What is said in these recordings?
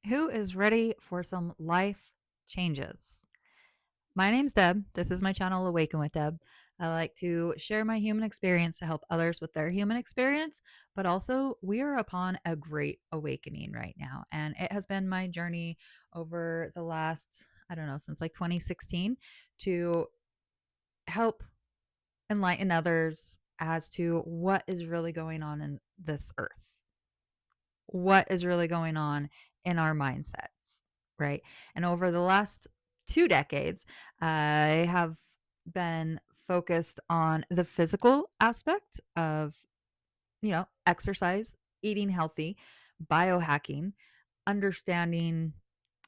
Who is ready for some life changes? My name's Deb. This is my channel, Awaken with Deb. I like to share my human experience to help others with their human experience, but also we are upon a great awakening right now. And it has been my journey over the last, I don't know, since like 2016 to help enlighten others as to what is really going on in this earth, what is really going on in our mindsets, right? And over the last 2 decades, I have been focused on the physical aspect of, exercise, eating healthy, biohacking, understanding,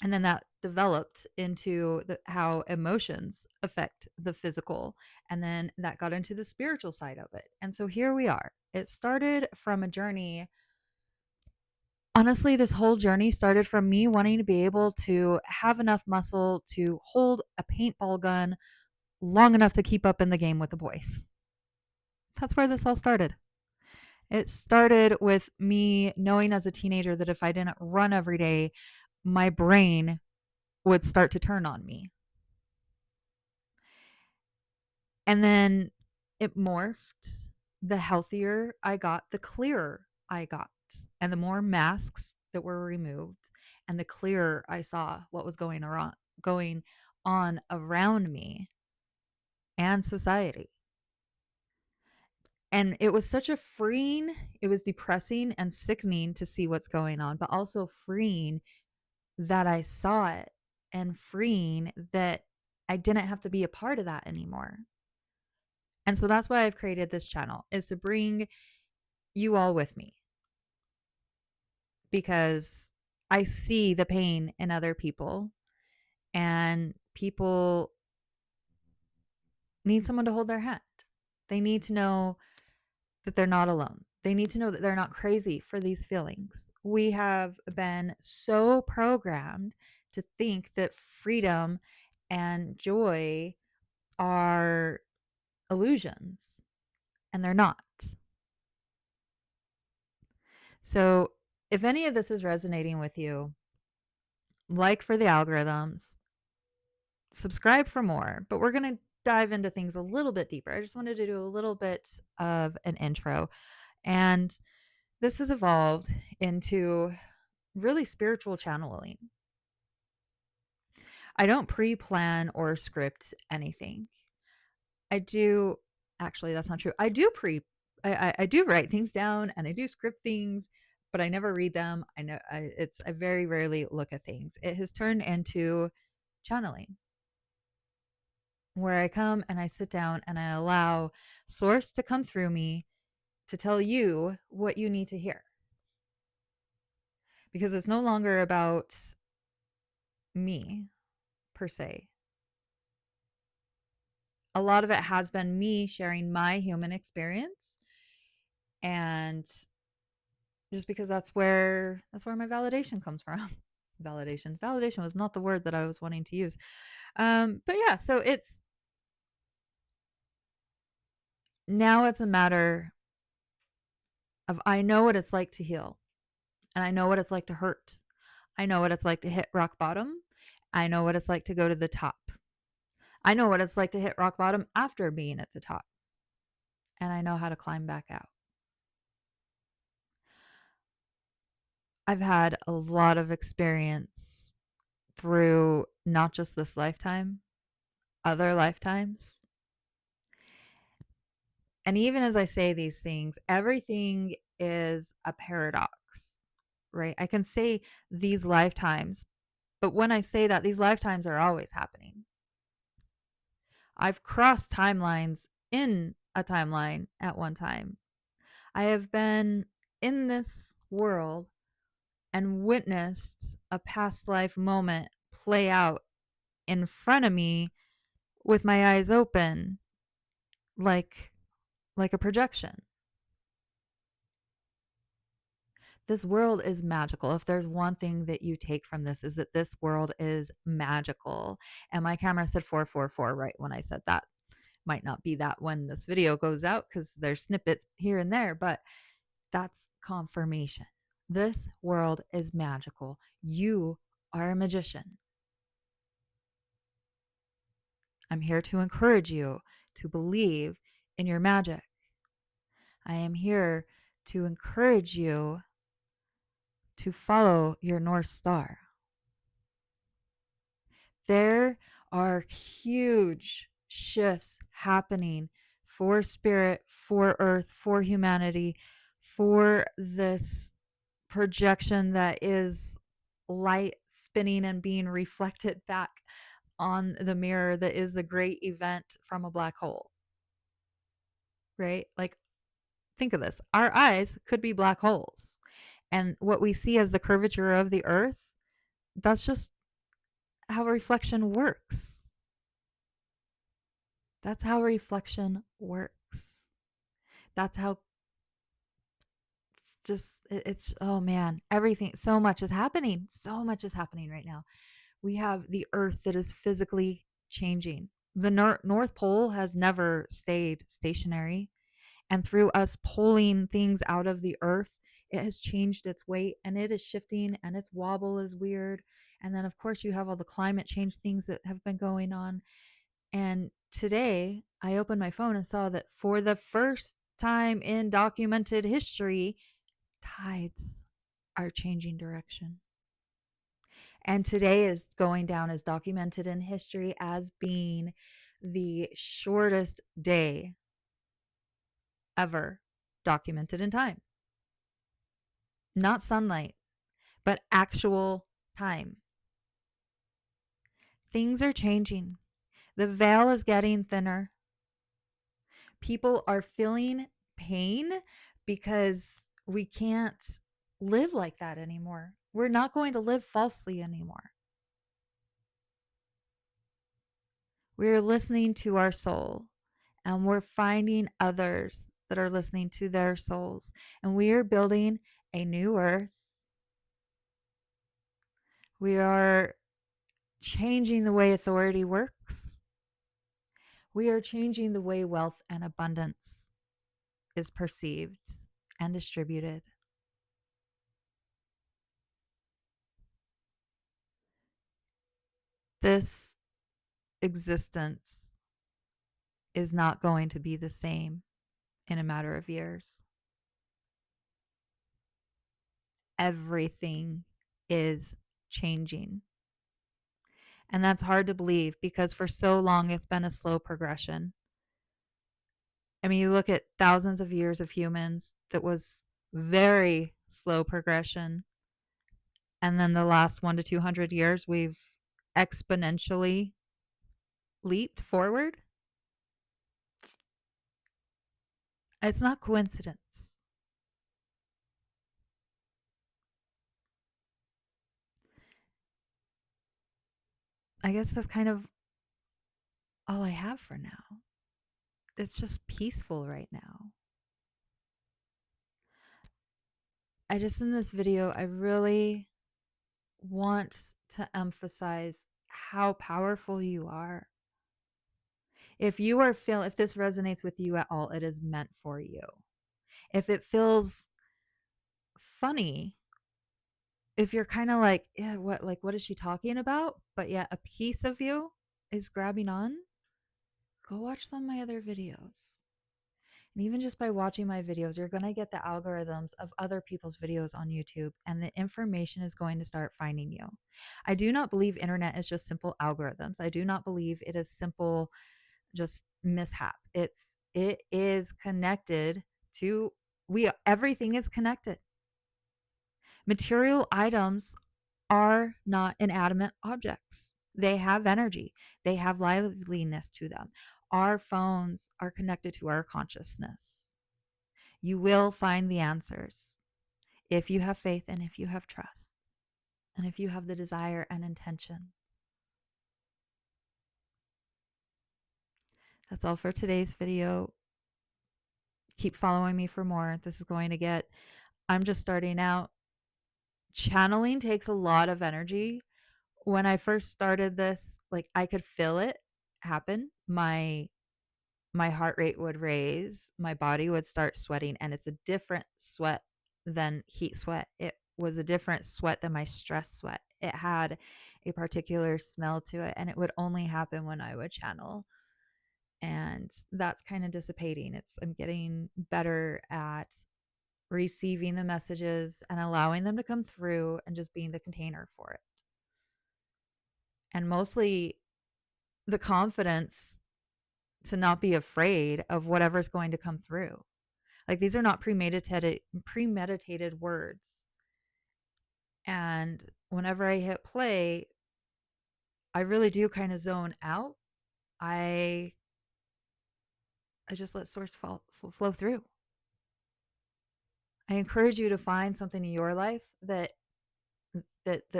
and then that developed into how emotions affect the physical. And then that got into the spiritual side of it. And so here we are. It started from a journey. Honestly, this whole journey started from me wanting to be able to have enough muscle to hold a paintball gun long enough to keep up in the game with the boys. That's where this all started. It started with me knowing as a teenager that if I didn't run every day, my brain would start to turn on me. And then it morphed. The healthier I got, the clearer I got. And the more masks that were removed, and the clearer I saw what was going on around me and society. And it was such a freeing, it was depressing and sickening to see what's going on, but also freeing that I saw it and freeing that I didn't have to be a part of that anymore. And so that's why I've created this channel, is to bring you all with me, because I see the pain in other people, and people need someone to hold their hand. They need to know that they're not alone. They need to know that they're not crazy for these feelings. We have been so programmed to think that freedom and joy are illusions, and they're not. So, if any of this is resonating with you, like for the algorithms, subscribe for more. But we're going to dive into things a little bit deeper. I just wanted to do a little bit of an intro. And this has evolved into really spiritual channeling. I don't pre plan or script anything. I do, actually, that's not true. I do write things down and I do script things, but I never read them. I very rarely look at things. It has turned into channeling, where I come and I sit down and I allow source to come through me to tell you what you need to hear. Because it's no longer about me per se. A lot of it has been me sharing my human experience, and just because that's where my validation comes from. Validation was not the word that I was wanting to use. But yeah, so it's a matter of, I know what it's like to heal, and I know what it's like to hurt. I know what it's like to hit rock bottom. I know what it's like to go to the top. I know what it's like to hit rock bottom after being at the top, and I know how to climb back out. I've had a lot of experience through not just this lifetime, other lifetimes. And even as I say these things, everything is a paradox, right? I can say these lifetimes, but when I say that, these lifetimes are always happening. I've crossed timelines in a timeline at one time. I have been in this world and witnessed a past life moment play out in front of me with my eyes open, like a projection. This world is magical. If there's one thing that you take from this, is that this world is magical. And my camera said 444 right when I said that. Might not be that when this video goes out, because there's snippets here and there, but that's confirmation. This world is magical. You are a magician. I'm here to encourage you to believe in your magic. I am here to encourage you to follow your North Star. There are huge shifts happening for spirit, for earth, for humanity, for this projection that is light spinning and being reflected back on the mirror that is the great event from a black hole, right? Like, think of this, our eyes could be black holes. And what we see as the curvature of the earth, that's just how reflection works. That's how reflection works. That's how it's oh man, everything, so much is happening. So much is happening right now. We have the earth that is physically changing. The North Pole has never stayed stationary. And through us pulling things out of the earth, it has changed its weight and it is shifting and its wobble is weird. And then, of course, you have all the climate change things that have been going on. And today I opened my phone and saw that for the first time in documented history, tides are changing direction. And today is going down as documented in history as being the shortest day ever documented in time. Not sunlight, but actual time. Things are changing. The veil is getting thinner. People are feeling pain because we can't live like that anymore. We're not going to live falsely anymore. We're listening to our soul and we're finding others that are listening to their souls. And we are building a new earth. We are changing the way authority works. We are changing the way wealth and abundance is perceived and distributed. This existence is not going to be the same in a matter of years. Everything is changing. And that's hard to believe because for so long it's been a slow progression. I mean, you look at thousands of years of humans, that was very slow progression. And then the last 1 to 200 years, we've exponentially leaped forward. It's not coincidence. I guess that's kind of all I have for now. It's just peaceful right now. I just, in this video, I really want to emphasize how powerful you are. If you are if this resonates with you at all, it is meant for you. If it feels funny, if you're kind of like, yeah, what is she talking about? But yet a piece of you is grabbing on, go watch some of my other videos. And even just by watching my videos, you're going to get the algorithms of other people's videos on YouTube, and the information is going to start finding you. I do not believe internet is just simple algorithms. I do not believe it is simple just mishap. It is connected to everything is connected. Material items are not inanimate objects. They have energy. They have liveliness to them. Our phones are connected to our consciousness. You will find the answers if you have faith and if you have trust and if you have the desire and intention. That's all for today's video. Keep following me for more. This is going to get, I'm just starting out. Channeling takes a lot of energy. When I first started this, like, I could feel it happen. My heart rate would raise, my body would start sweating, and it's a different sweat than heat sweat. was a different sweat than my stress sweat. It had a particular smell to it, and it would only happen when I would channel. And that's kind of dissipating. I'm getting better at receiving the messages and allowing them to come through and just being the container for it. And mostly the confidence to not be afraid of whatever's going to come through. Like, these are not premeditated words. And whenever I hit play, I really do kind of zone out. I I just let source flow through. I encourage you to find something in your life that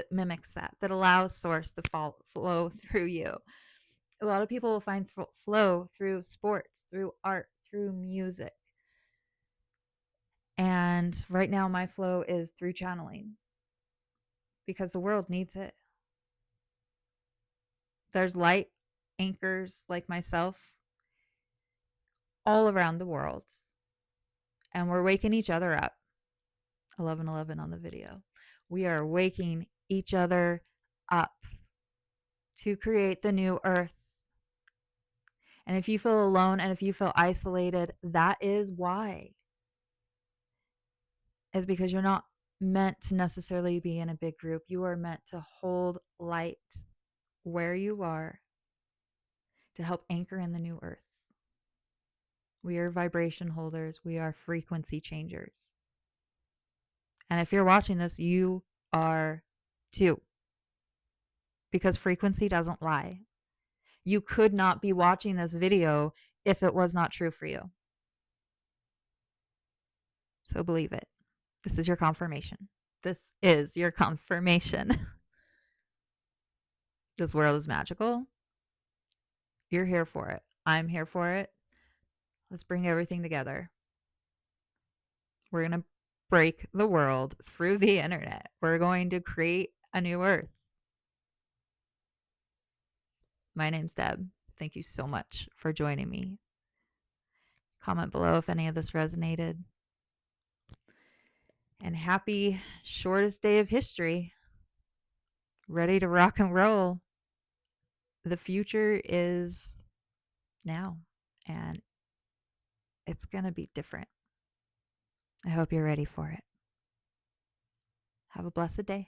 mimics that allows source to flow through you. A lot of people will find flow through sports, through art, through music. And right now my flow is through channeling because the world needs it. There's light anchors like myself all around the world, and we're waking each other up. 1111 on the video. We are waking each other up to create the new earth. And if you feel alone and if you feel isolated, that is why. Is because you're not meant to necessarily be in a big group. You are meant to hold light where you are to help anchor in the new earth. We are vibration holders. We are frequency changers. And if you're watching this, you are too. Because frequency doesn't lie. You could not be watching this video if it was not true for you. So believe it. This is your confirmation. This is your confirmation. This world is magical. You're here for it. I'm here for it. Let's bring everything together. We're going to break the world through the internet. We're going to create a new earth. My name's Deb. Thank you so much for joining me. Comment below if any of this resonated. And happy shortest day of history. Ready to rock and roll. The future is now, and it's going to be different. I hope you're ready for it. Have a blessed day.